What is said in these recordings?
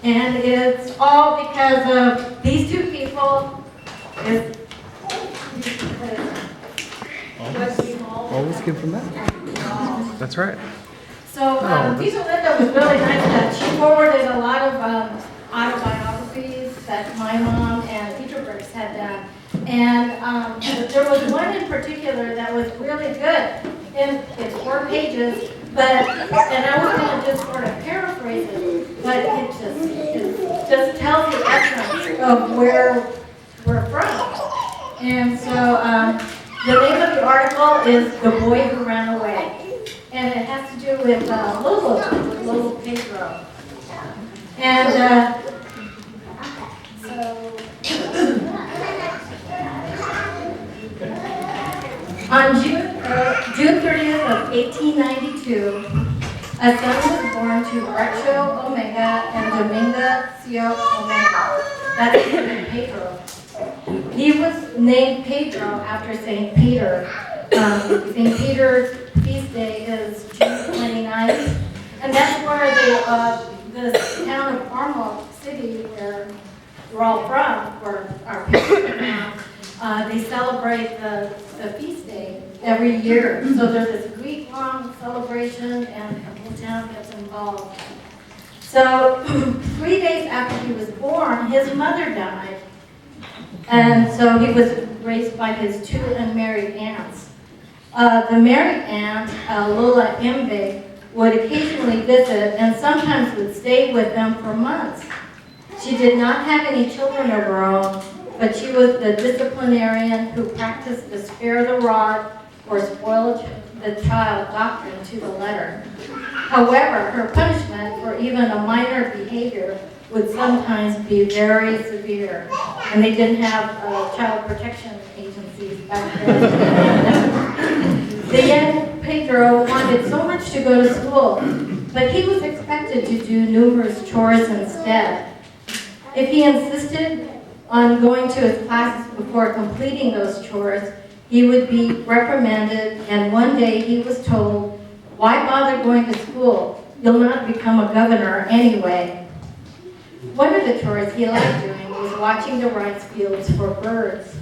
And it's all because of these two people. It's Always came from that. That's right. So Teacher Linda was really nice that she forwarded a lot of autobiographies that my mom and Teacher Brooks had done. And there was one in particular that was really good. And it's 4 pages, and I was going to just sort of paraphrase it, but it just tells the essence of where we're from. And so the name of the article is The Boy Who Ran Away. And it has to do with Lola Pedro. And on June 30th of 1892, a son was born to Racho Omega and Dominga Sio Omega. That's Saint Pedro. He was named Pedro after Saint Peter. Saint Peter's feast day is June 29th, and that's where the town of Carmel City, where we're all from, where our parents are from, they celebrate the feast day every year. So there's this week-long celebration, and the whole town gets involved. So 3 days after he was born, his mother died, and so he was raised by his 2 unmarried aunts. The married aunt, Lola Pedro, would occasionally visit and sometimes would stay with them for months. She did not have any children of her own, but she was the disciplinarian who practiced the spare the rod or spoil the child doctrine to the letter. However, her punishment for even a minor behavior would sometimes be very severe, and they didn't have child protection agencies back then. The young Pedro wanted so much to go to school, but he was expected to do numerous chores instead. If he insisted on going to his classes before completing those chores, he would be reprimanded, and one day he was told, "Why bother going to school? You'll not become a governor anyway." One of the chores he liked doing was watching the rice fields for birds,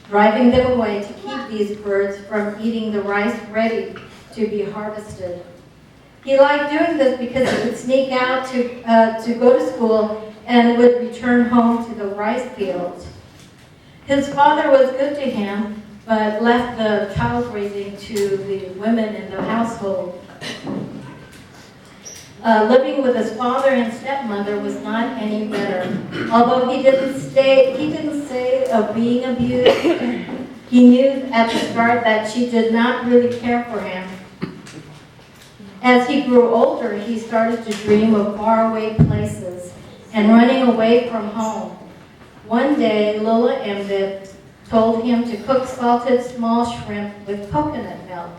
driving them away to keep these birds from eating the rice ready to be harvested. He liked doing this because he would sneak out to go to school and would return home to the rice fields. His father was good to him, but left the child raising to the women in the household. Living with his father and stepmother was not any better. Although he didn't say of being abused, he knew at the start that she did not really care for him. As he grew older, he started to dream of faraway places and running away from home. One day, Lola Pedro told him to cook salted small shrimp with coconut milk.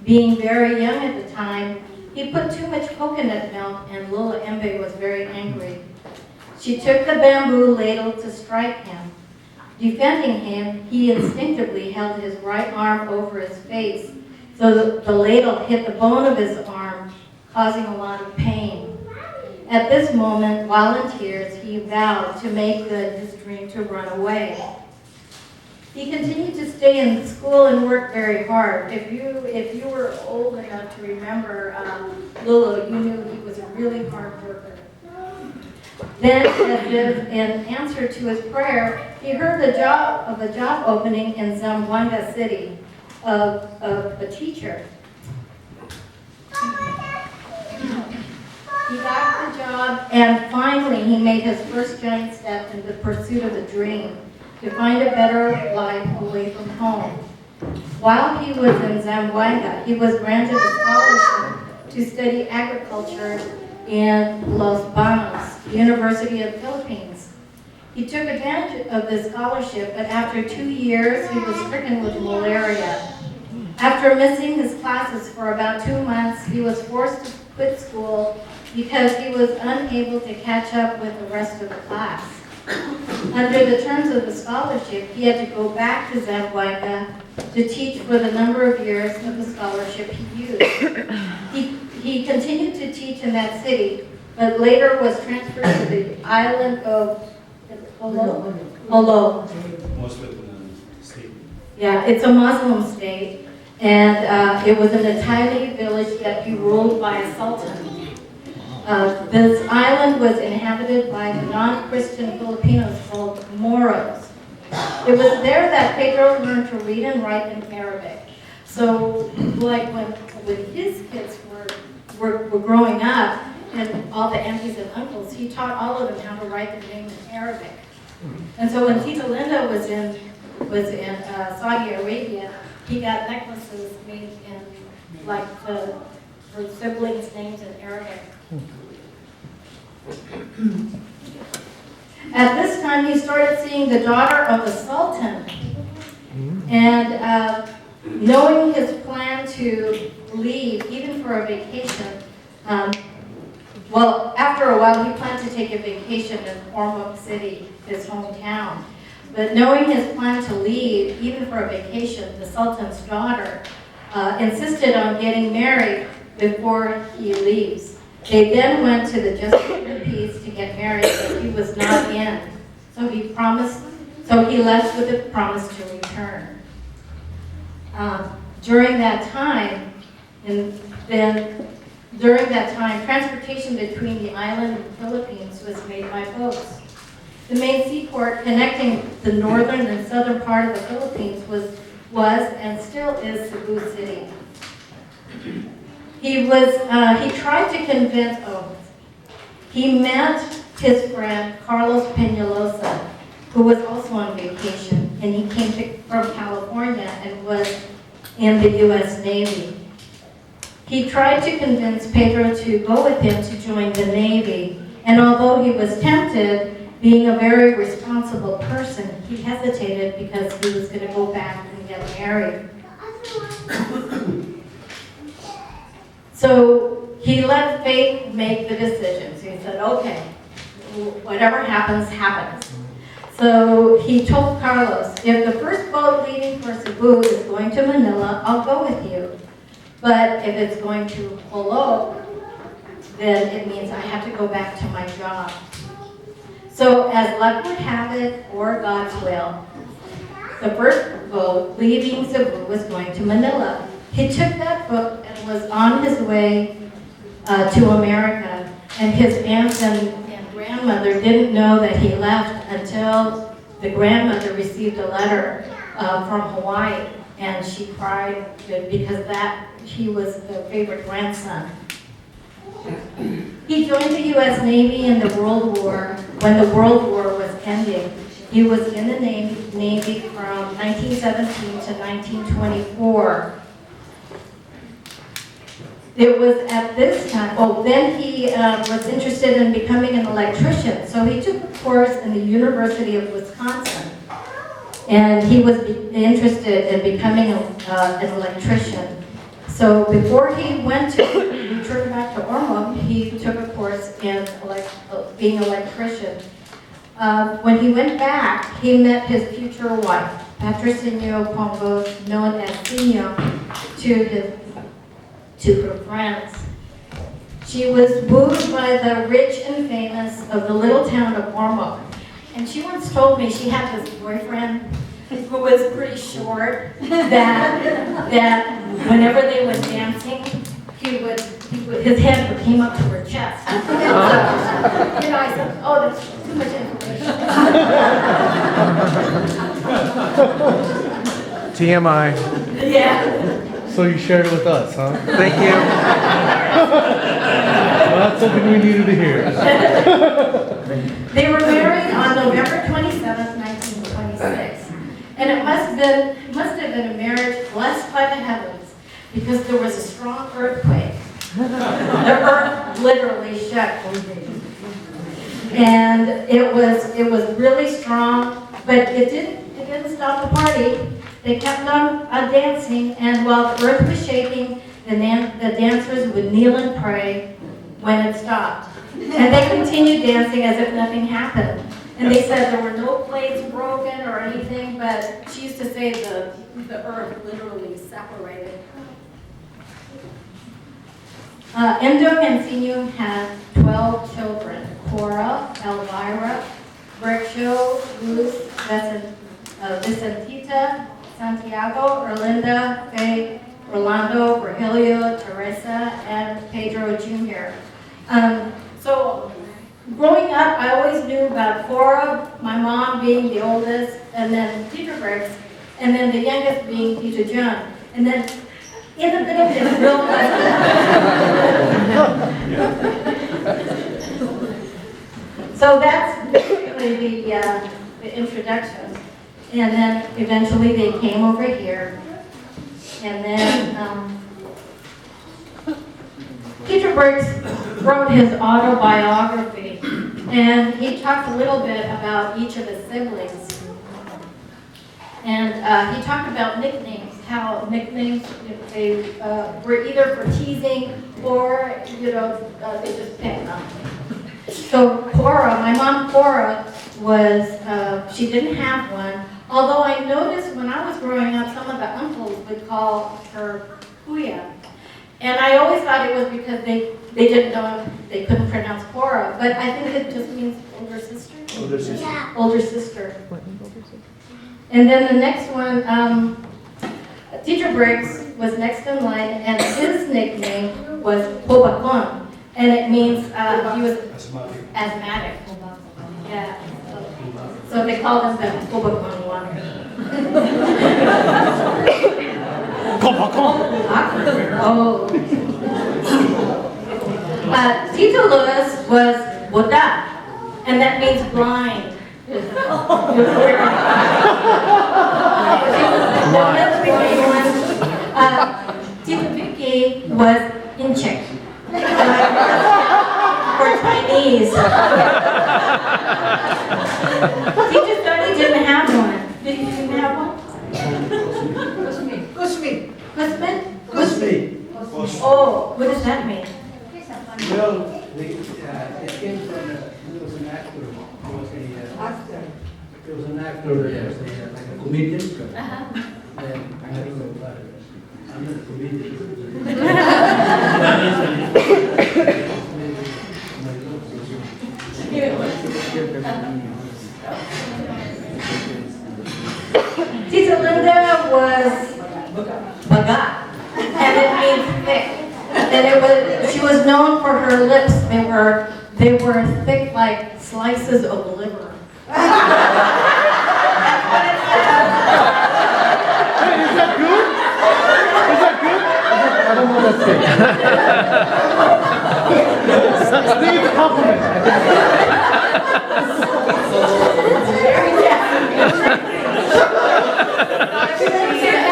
Being very young at the time, he put too much coconut milk, and Lola Pedro was very angry. She took the bamboo ladle to strike him. Defending him, he instinctively held his right arm over his face, so the ladle hit the bone of his arm, causing a lot of pain. At this moment, while in tears, he vowed to make good his dream to run away. He continued to stay in school and work very hard. If you were old enough to remember Lulu, you knew he was a really hard worker. Then, as if in answer to his prayer, he heard of a job opening in Zamboanga City of a teacher. He got the job, and finally he made his first giant step in the pursuit of a dream, to find a better life away from home. While he was in Zamboanga, he was granted a scholarship to study agriculture in Los Banos, University of the Philippines. He took advantage of this scholarship, but after 2 years, he was stricken with malaria. After missing his classes for about 2 months, he was forced to quit school because he was unable to catch up with the rest of the class. Under the terms of the scholarship, he had to go back to Zamboanga to teach for the number of years of the scholarship he used. He continued to teach in that city, but later was transferred to the island of Holo. Muslim state. Yeah, it's a Muslim state, and it was in a tiny village that he ruled by a sultan. This island was inhabited by the non-Christian Filipinos called Moros. It was there that Pedro learned to read and write in Arabic. So, like when his kids were growing up, and all the aunties and uncles, he taught all of them how to write their name in Arabic. And so when Tita Linda was in Saudi Arabia, he got necklaces made in like her siblings' names in Arabic. At this time, he started seeing the daughter of the Sultan, and knowing his plan to leave, even for a vacation. Well, after a while, he planned to take a vacation in Ormuz City, his hometown. But knowing his plan to leave, even for a vacation, the Sultan's daughter insisted on getting married before he leaves. They then went to the Justice of Peace to get married, but he was not in. So he left with a promise to return. During that time, transportation between the island and the Philippines was made by boats. The main seaport connecting the northern and southern part of the Philippines was and still is Cebu City. He tried to convince, he met his friend Carlos Peñalosa, who was also on vacation, and he came from California and was in the U.S. Navy. He tried to convince Pedro to go with him to join the Navy, and although he was tempted, being a very responsible person, he hesitated because he was going to go back and get married. So he let fate make the decision. So he said, okay, whatever happens, happens. So he told Carlos, if the first boat leaving for Cebu is going to Manila, I'll go with you. But if it's going to Holo, then it means I have to go back to my job. So as luck would have it, or God's will, the first boat leaving Cebu was going to Manila. He took that boat and was on his way to America. And his aunt and grandmother didn't know that he left until the grandmother received a letter from Hawaii. And she cried because he was the favorite grandson. He joined the U.S. Navy in the World War when the World War was ending. He was in the Navy from 1917 to 1924. It was at this time, then he was interested in becoming an electrician. So he took a course in the University of Wisconsin. And he was interested in becoming an electrician. So before he returned back to Ormuz, he took a course in being an electrician. When he went back, he met his future wife, Patrocinio Pombo, known as Sino, to her friends. She was wooed by the rich and famous of the little town of Ormuz. And she once told me she had this boyfriend who was pretty short, that whenever they went dancing, his head came up to her chest. So, I said, oh, that's too much information. TMI. Yeah. So you shared it with us, huh? Thank you. Well, that's something we needed to hear. They were married on November 27th, 1926. And it must have been a marriage blessed by the heavens, because there was a strong earthquake. The earth literally shook. And it was really strong, but it didn't stop the party. They kept on dancing, and while the earth was shaking, the dancers would kneel and pray when it stopped. And they continued dancing as if nothing happened. And they said there were no plates broken or anything, but she used to say the earth literally separated. Endo Mancino had 12 children: Cora, Elvira, Bercho, Luz, Vicentita, Santiago, Erlinda, Faye, Rolando, Virgilio, Teresa, and Pedro Jr. So growing up, I always knew about Cora, my mom being the oldest, and then Teacher Briggs, and then the youngest being Teacher John. And then in the middle is real So that's basically the introduction. And then eventually they came over here. And then Teacher Briggs wrote his autobiography. And he talked a little bit about each of his siblings. And he talked about nicknames, how nicknames, they were either for teasing or, they just picked them. So Cora, my mom Cora, was, she didn't have one. Although I noticed when I was growing up, some of the uncles would call her Kuya. And I always thought it was because they didn't know, they couldn't pronounce Cora. But I think it just means older sister. Older sister. Yeah. Older sister. And then the next one, Teacher Briggs was next in line, and his nickname was Bobacon. And it means he was asthmatic. Yeah. So they called him the Bobacon one. Oh. Tito Lewis was Boda, and that means blind. Tito Vicky was Incheck. For Chinese. Teacher Tony didn't have one. Did you have one? Kusmi. Husband? Kusmi. Oh, what does that mean? Well, it came from, he was an actor. He was a, Actor. he was an actor, he was like a comedian. And I don't know about it. I'm not a comedian. Tita Linda was Bagat, and it means thick. And she was known for her lips. They were thick like slices of liver. Hey, is that good? Is that good? I don't know that's good. I think it's a compliment.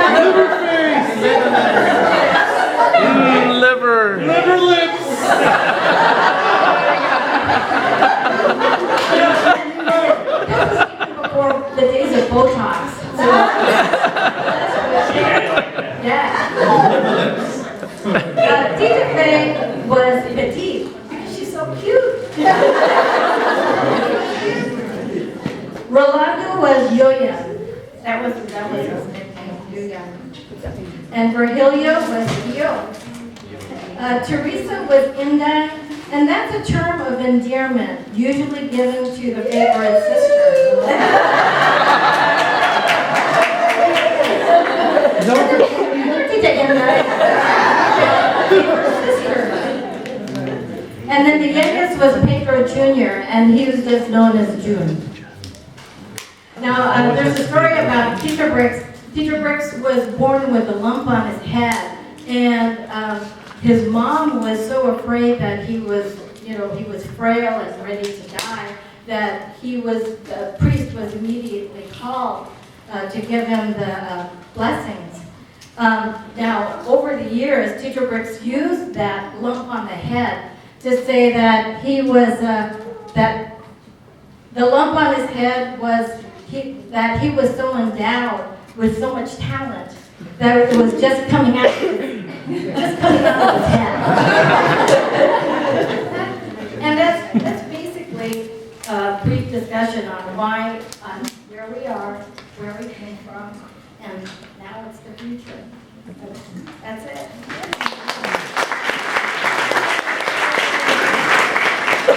Liver face! Liver. Liver lips! Before the days of Botox. Yeah. Tita Faye was petite because she's so cute. Rolando was Yoya. That was his nickname, Yoya. And Virgilio was Yo. Teresa was Inda, and that's a term of endearment, usually given to the favorite sister. And then the youngest was Pedro Jr., and he was just known as June. Now, there's a story about Teacher Briggs. Teacher Briggs was born with a lump on his head, and his mom was so afraid that he was frail and ready to die, that the priest was immediately called to give him the blessings. Now, over the years, Teacher Briggs used that lump on the head to say that he was, that the lump on his head was, that he was so endowed with so much talent that it was just coming out of his head. And that's basically a brief discussion on why, where we are, where we came from, and now it's the future. That's it.